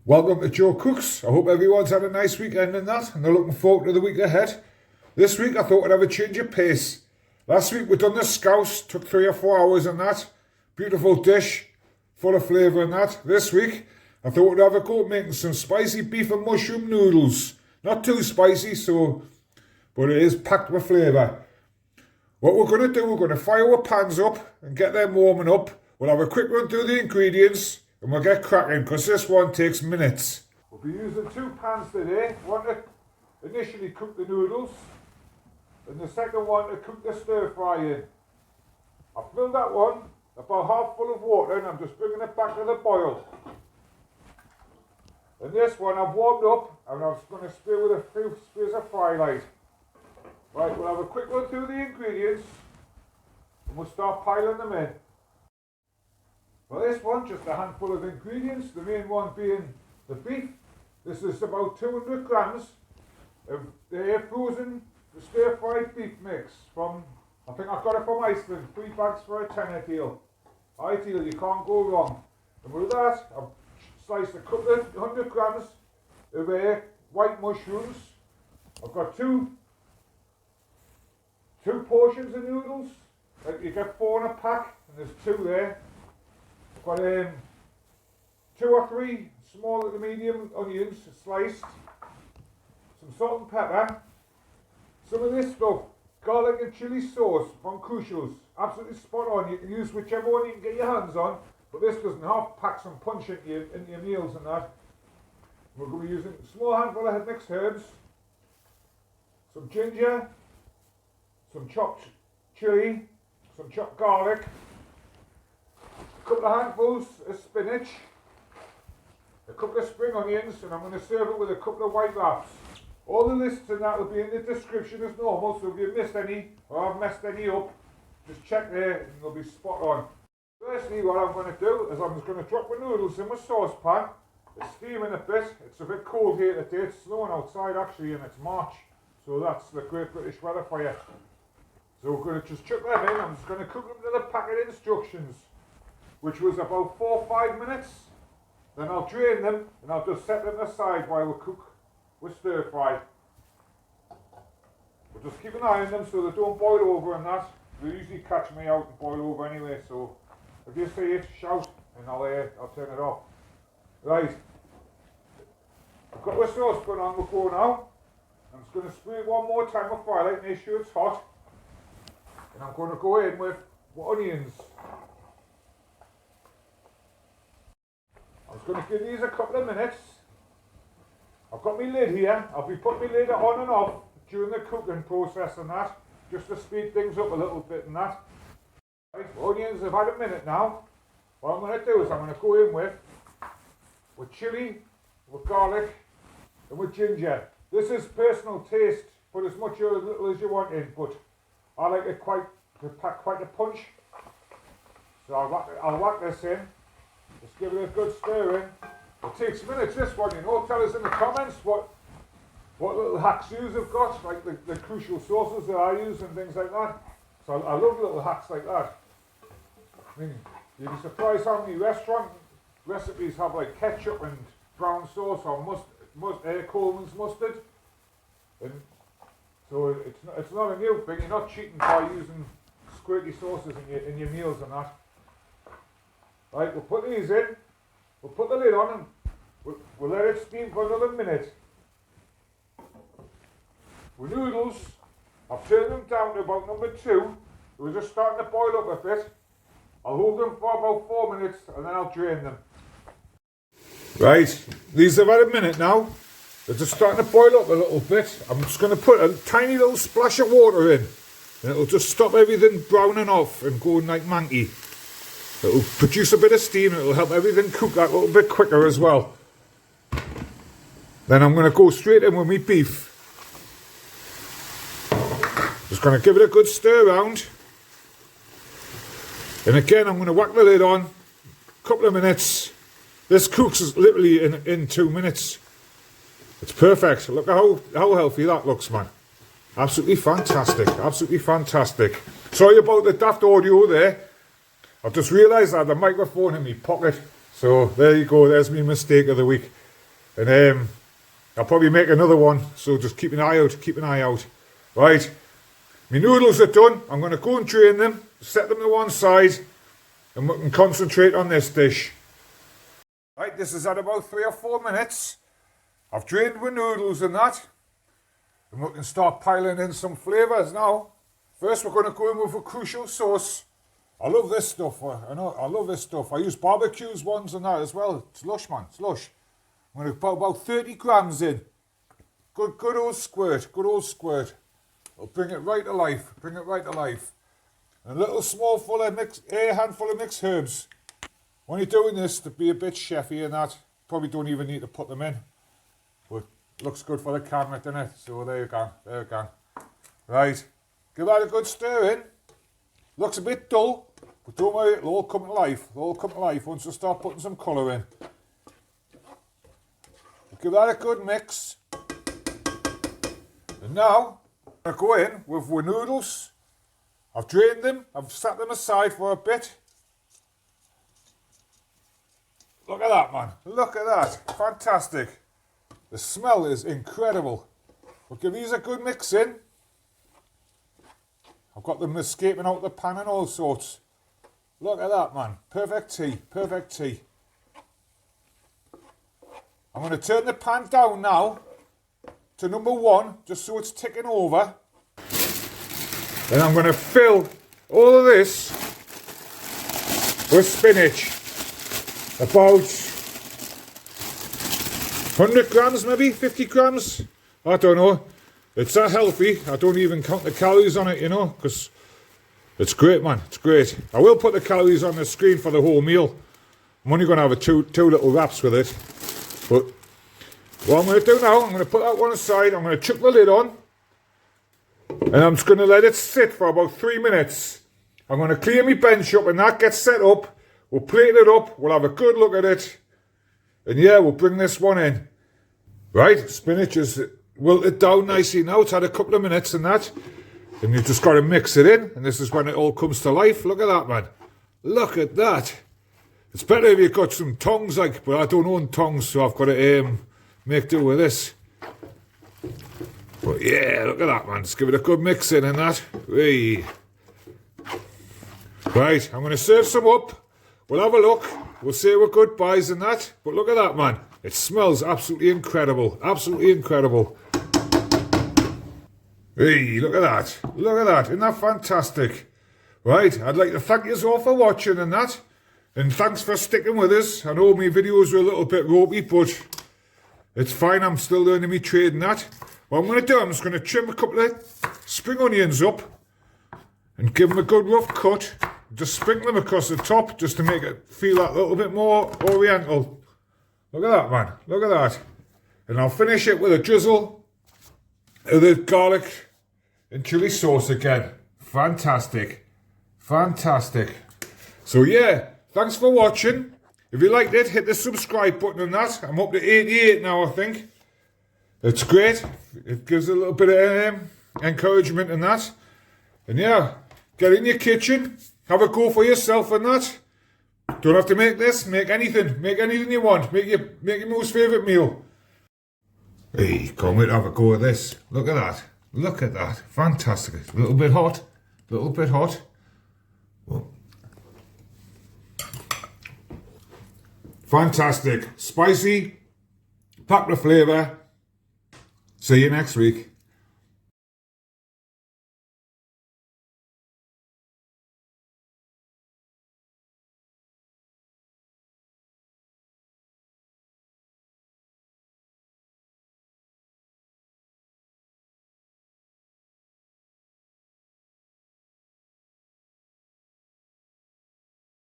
Welcome to Joe Cooks. I hope everyone's had a nice weekend and that, and they're looking forward to the week ahead. This week I thought I'd have a change of pace. Last week we done the scouse, took 3 or 4 hours and that. Beautiful dish, full of flavour and that. This week I thought I'd have a go at making some spicy beef and mushroom noodles. Not too spicy, but it is packed with flavour. What we're going to do, we're going to fire our pans up and get them warming up. We'll have a quick run through the ingredients and we'll get cracking because this one takes minutes. We'll be using 2 pans today. One to initially cook the noodles and the second one to cook the stir fry in. I've filled that one about half full of water and I'm just bringing it back to the boil. And this one I've warmed up and I'm just going to spray with a few sprays of fry light. Right, we'll have a quick run through the ingredients and we'll start piling them in. For this one, just a handful of ingredients, the main one being the beef. This is about 200 grams of the frozen stir-fried beef mix from, I think I got it from Iceland, 3 bags for a tenner deal. Ideal, you can't go wrong. And with that, I've sliced a couple of 100 grams of white mushrooms. I've got two portions of noodles. Like you get 4 in a pack, and there's 2 there. I've got 2 or 3 small to medium onions sliced, some salt and pepper, some of this stuff, garlic and chilli sauce from Crucials, absolutely spot on. You can use whichever one you can get your hands on, but this doesn't half pack some punch into your meals and that. We're going to be using a small handful of mixed herbs, some ginger, some chopped chilli, some chopped garlic, a couple of handfuls of spinach, a couple of spring onions, and I'm going to serve it with a couple of white wraps. All the lists and that will be in the description as normal, so if you missed any or I've messed any up, just check there and they'll be spot on. Firstly, what I'm going to do is I'm just going to drop my noodles in my saucepan. It's steaming a bit, it's a bit cold here today, it's snowing outside actually and it's March, so that's the Great British weather for you. So we're going to just chuck them in. I'm just going to cook them to the packet instructions, which was about 4 or 5 minutes. Then I'll drain them and I'll just set them aside while we cook with stir fry. We'll just keep an eye on them so they don't boil over and that. They usually catch me out and boil over anyway, so if you see it, shout and I'll turn it off. Right, I've got my sauce going on before now. I'm just going to spray it one more time with fry light, make sure it's hot. And I'm going to go in with onions. I'm just going to give these a couple of minutes. I've got my lid here. I'll be putting my lid on and off during the cooking process and that, just to speed things up a little bit and that. Right, onions have had a minute now. What I'm going to do is I'm going to go in with chilli, with garlic, and with ginger. This is personal taste, put as much or as little as you want in, but I like it to pack quite a punch. So I'll whack this in. Just give it a good stir in. It takes minutes, this one, you know. Tell us in the comments what little hacks you've got, like the crucial sauces that I use and things like that. So I love little hacks like that. I mean, you'd be surprised how many restaurant recipes have like ketchup and brown sauce or Coleman's mustard. And so it's not a new thing. You're not cheating by using squirty sauces in your meals and that. Right, we'll put these in. We'll put the lid on and we'll let it steam for another minute. With noodles, I've turned them down to about number 2. We're just starting to boil up a bit. I'll hold them for about 4 minutes and then I'll drain them. Right, these have had a minute now. They're just starting to boil up a little bit. I'm just going to put a tiny little splash of water in. And it'll just stop everything browning off and going like manky. It'll produce a bit of steam and it'll help everything cook that little bit quicker as well. Then I'm going to go straight in with my beef. Just going to give it a good stir around. And again, I'm going to whack the lid on. A couple of minutes. This cooks literally in 2 minutes. It's perfect. Look at how healthy that looks, man. Absolutely fantastic. Absolutely fantastic. Sorry about the daft audio there. I've just realised I had the microphone in my pocket. So there you go. There's my mistake of the week. And I'll probably make another one, so just keep an eye out, keep an eye out. Right, my noodles are done. I'm going to go and drain them, set them to one side, and we can concentrate on this dish. Right, this is at about 3 or 4 minutes. I've drained my noodles and that, and we can start piling in some flavours now. First, we're going to go in with a crucial sauce. I love this stuff. I love this stuff. I use barbecues ones and that as well. It's lush, man. It's lush. I'm going to put about 30 grams in. Good old squirt. Good old squirt. I'll bring it right to life. Bring it right to life. And a little small full of handful of mixed herbs. When you're doing this, to be a bit chefy and that, probably don't even need to put them in. But it looks good for the camera, doesn't it? So there you go. There you go. Right. Give that a good stir in. Looks a bit dull, but don't worry, it'll all come to life. It'll all come to life once I start putting some colour in. Give that a good mix. And now, I'm going to go in with our noodles. I've drained them. I've set them aside for a bit. Look at that, man. Look at that. Fantastic. The smell is incredible. We'll give these a good mix in. I've got them escaping out the pan and all sorts. Look at that, man. Perfect tea. Perfect tea. I'm going to turn the pan down now to number 1, just so it's ticking over. Then I'm going to fill all of this with spinach. About 100 grams maybe, 50 grams. I don't know. It's that healthy. I don't even count the calories on it, you know, because it's great, man. It's great. I will put the calories on the screen for the whole meal. I'm only going to have two little wraps with it. But what I'm going to do now, I'm going to put that one aside. I'm going to chuck the lid on. And I'm just going to let it sit for about 3 minutes. I'm going to clear my bench up and that gets set up. We'll plate it up. We'll have a good look at it. And yeah, we'll bring this one in. Right, spinach is wilted down nicely now. It's had a couple of minutes and that. And you've just got to mix it in. And this is when it all comes to life. Look at that, man. Look at that. It's better if you've got some tongs, like, but I don't own tongs, so I've got to make do with this. But yeah, look at that, man. Just give it a good mix in and that. Hey. Right, I'm going to serve some up. We'll have a look. We'll say we're goodbyes and that. But look at that, man. It smells absolutely incredible. Absolutely incredible. Hey, look at that. Look at that. Isn't that fantastic? Right, I'd like to thank you all for watching and that. And thanks for sticking with us. I know my videos were a little bit ropey, but it's fine. I'm still learning my trade and that. What I'm going to do, I'm just going to trim a couple of spring onions up and give them a good rough cut. Just sprinkle them across the top just to make it feel that little bit more oriental. Look at that, man. Look at that. And I'll finish it with a drizzle of the garlic and chili sauce again. Fantastic. Fantastic. So yeah, thanks for watching. If you liked it, hit the subscribe button and that. I'm up to 88 now, I think. It's great. It gives a little bit of encouragement and that. And yeah, get in your kitchen. Have a go for yourself and that. Don't have to make this. Make anything. Make anything you want. Make your most favourite meal. Hey, can't wait to have a go at this. Look at that. Look at that. Fantastic. A little bit hot. A little bit hot. Whoa. Fantastic. Spicy. Packed with flavour. See you next week.